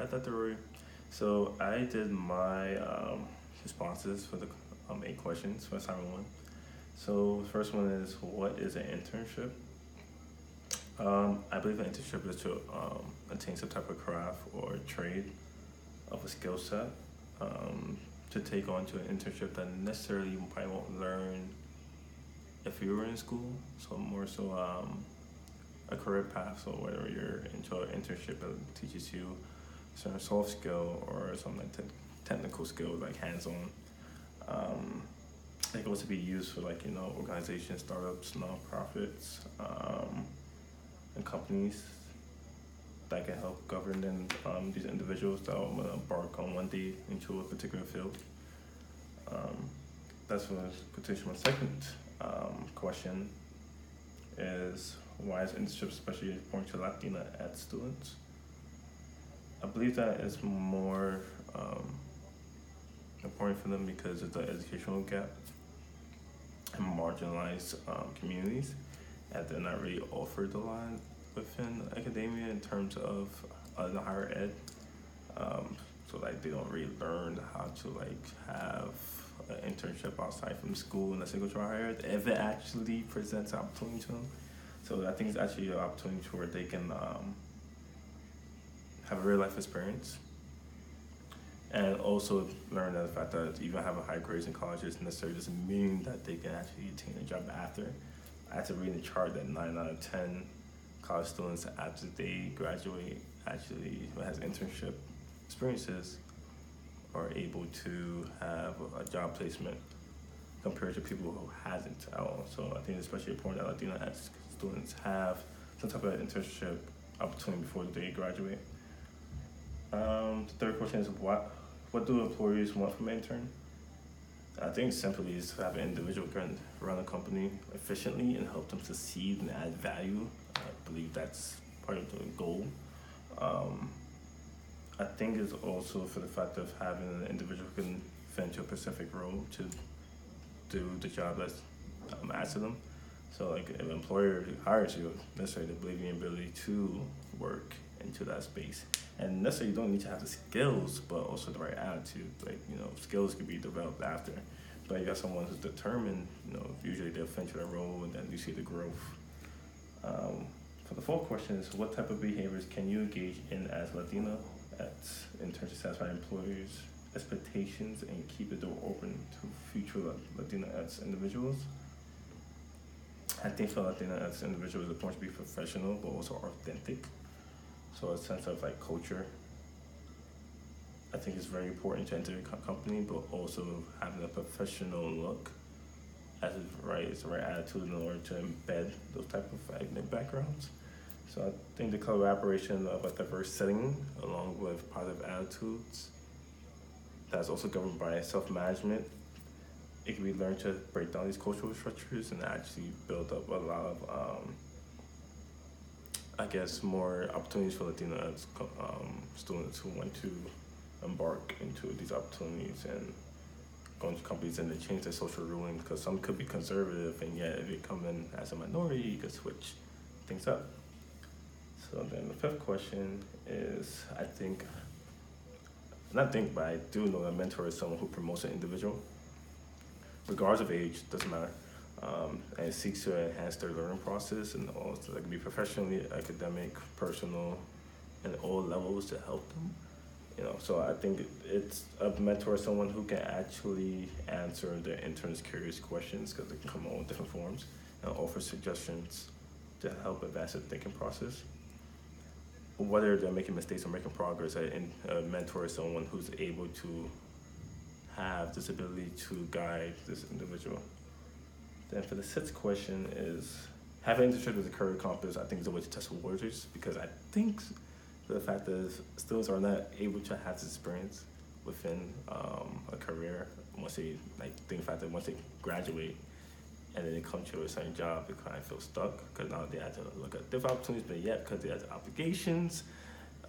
at Dr. Roy. So I did my responses for the 8 questions for assignment one. So the first one is, what is an internship? I believe an internship is to attain some type of craft or trade of a skill set to take on to an internship that necessarily you probably won't learn if you were in school. So more so a career path. So whether you're into an internship that teaches you certain soft skill or some like technical skill like hands-on. It can also be used for like organizations, startups, nonprofits, and companies that can help govern these individuals that will embark on one day into a particular field. That's what potential. My second question is, why is internship especially important to Latina ed students? I believe that it's more important for them because of the educational gap in marginalized communities, and they're not really offered a lot within academia in terms of the higher ed. So like they don't really learn how to like have an internship outside from school unless they go to higher ed, if it actually presents opportunity to them. So I think it's actually an opportunity where they can have a real life experience and also learn that the fact that even having high grades in college isn't necessarily doesn't mean that they can actually attain a job after. I had to read in the chart that 9 out of 10 college students after they graduate actually has internship experiences are able to have a job placement compared to people who hasn't at all. So I think it's especially important that Latino students have some type of internship opportunity before they graduate. The third question is, what do employers want from an intern? I think simply is to have an individual can run a company efficiently and help them succeed and add value. I believe that's part of the goal. I think it's also for the fact of having an individual who can fit into a specific role to do the job that's asked of them. So like if an employer hires you, necessarily they believe in your ability to work into that space. And necessarily you don't need to have the skills, but also the right attitude. Like, skills could be developed after. But you got someone who's determined, usually they'll fit into their role and then you see the growth. For the fourth question is, what type of behaviors can you engage in as Latina in terms of satisfying employers' expectations and keep the door open to future Latina as individuals? I think for Latina as individuals, it's important to be professional but also authentic. So a sense of like culture. I think it's very important to enter a company, but also having a professional look as it's the right attitude in order to embed those type of ethnic backgrounds. So I think the collaboration of a diverse setting along with positive attitudes that's also governed by self-management, it can be learned to break down these cultural structures and actually build up a lot of more opportunities for Latino students who want to embark into these opportunities and go into companies and they change their social rulings, because some could be conservative and yet if you come in as a minority, you could switch things up. So then the fifth question is, but I do know that a mentor is someone who promotes an individual, regardless of age, doesn't matter. And seeks to enhance their learning process and also like be professionally, academic, personal, and all levels to help them. So I think it's a mentor, someone who can actually answer the interns' curious questions because they can come in all different forms and offer suggestions to help advance their thinking process. Whether they're making mistakes or making progress, a mentor is someone who's able to have this ability to guide this individual. Then for the sixth question is, having an internship as a career compass, I think is a way to test the waters, because I think the fact that students are not able to have this experience within a career once they once they graduate and then they come to a certain job, they kind of feel stuck because now they have to look at different opportunities, but yet because they have obligations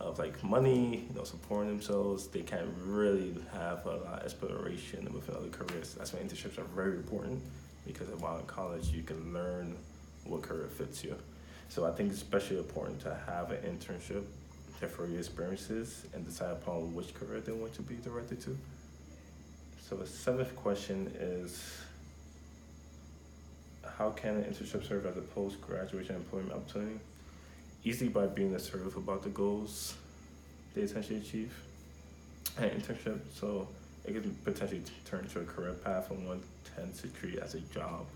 of like money, supporting themselves, they can't really have a lot of exploration within other careers. That's why internships are very important, because while in college you can learn what career fits you. So I think it's especially important to have an internship for your experiences and decide upon which career they want to be directed to. So the seventh question is, how can an internship serve as a post-graduation employment opportunity? Easily by being assertive about the goals they essentially achieve an internship. So it could potentially turn into a career path and one tends to treat it as a job.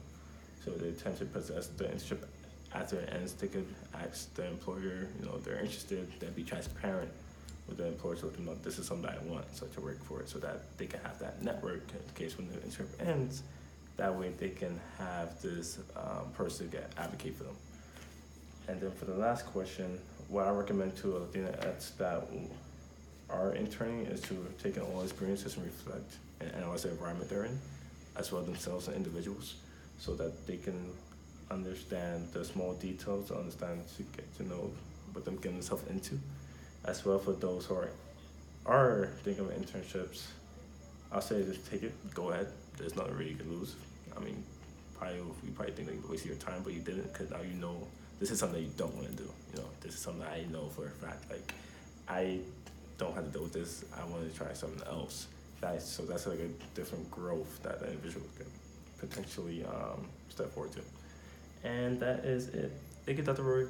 So they tend to possess the internship at their ends. They could ask the employer, if they're interested, then be transparent with the employer to let them know this is something I want, so to work for it, so that they can have that network in case when the internship ends. That way they can have this person advocate for them. And then for the last question, what I recommend to Latinx that are interning is to take in all experiences and reflect and analyze the environment they're in, as well as themselves and individuals, so that they can understand the small details, to get to know what they're getting themselves into. As well, for those who are thinking of internships, I'll say just take it, go ahead. There's nothing really you can lose. I mean, you probably think that you wasted your time, but you didn't, because now you know this is something you don't want to do. This is something I know for a fact. Like, I don't have to deal with this. I want to try something else. So that's like a different growth that an individual can potentially step forward to. And that is it. Thank you, Dr. Rory.